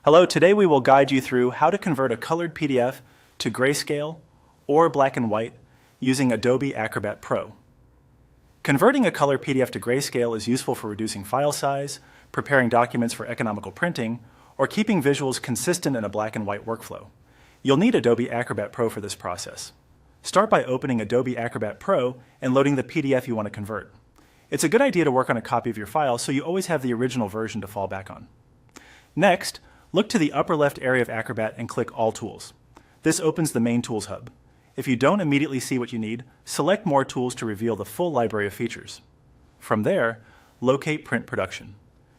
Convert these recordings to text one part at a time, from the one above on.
Hello, today we will guide you through how to convert a colored PDF to grayscale or black and white using Adobe Acrobat Pro. Converting a color PDF to grayscale is useful for reducing file size, preparing documents for economical printing, or keeping visuals consistent in a black and white workflow. You'll need Adobe Acrobat Pro for this process. Start by opening Adobe Acrobat Pro and loading the PDF you want to convert. It's a good idea to work on a copy of your file so you always have the original version to fall back on. Next, look to the upper left area of Acrobat and click All Tools. This opens the main Tools hub. If you don't immediately see what you need, select More Tools to reveal the full library of features. From there, locate Print Production.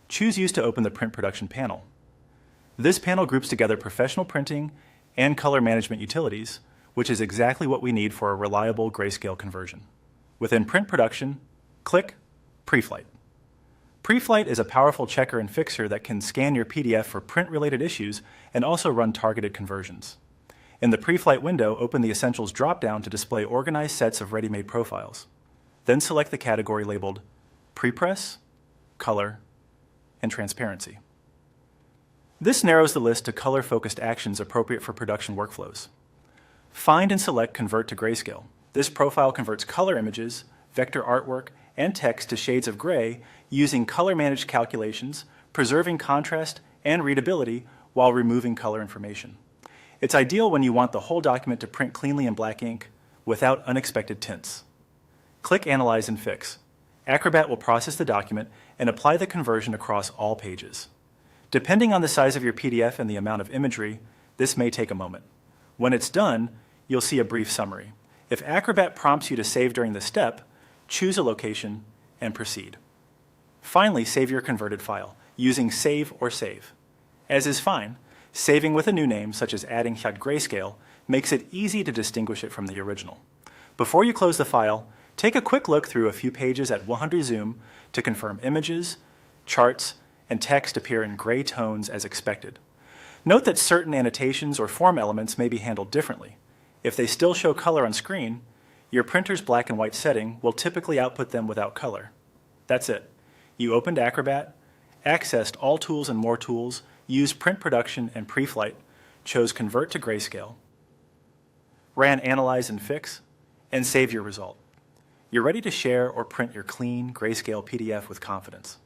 Choose Use to open the Print Production panel. This panel groups together professional printing and color management utilities, which is exactly what we need for a reliable grayscale conversion. Within Print Production, click Preflight. Preflight is a powerful checker and fixer that can scan your PDF for print-related issues and also run targeted conversions. In the Preflight window, open the Essentials drop-down to display organized sets of ready-made profiles. Then select the category labeled Prepress, Color, and Transparency. This narrows the list to color-focused actions appropriate for production workflows. Find and select Convert to Grayscale. This profile converts color images, vector artwork, and text to shades of gray using color-managed calculations, preserving contrast and readability while removing color information. It's ideal when you want the whole document to print cleanly in black ink without unexpected tints. Click Analyze and Fix. Acrobat will process the document and apply the conversion across all pages. Depending on the size of your PDF and the amount of imagery, this may take a moment. When it's done, you'll see a brief summary. If Acrobat prompts you to save during the step, choose a location and proceed. Finally, save your converted file using Save or Save. As is fine, saving with a new name, such as adding Grayscale, makes it easy to distinguish it from the original. Before you close the file, take a quick look through a few pages at 100 zoom to confirm images, charts, and text appear in gray tones as expected. Note that certain annotations or form elements may be handled differently. If they still show color on screen, your printer's black and white setting will typically output them without color. That's it. You opened Acrobat, accessed all tools and more tools, used Print Production and Preflight, chose Convert to Grayscale, ran Analyze and Fix, and saved your result. You're ready to share or print your clean grayscale PDF with confidence.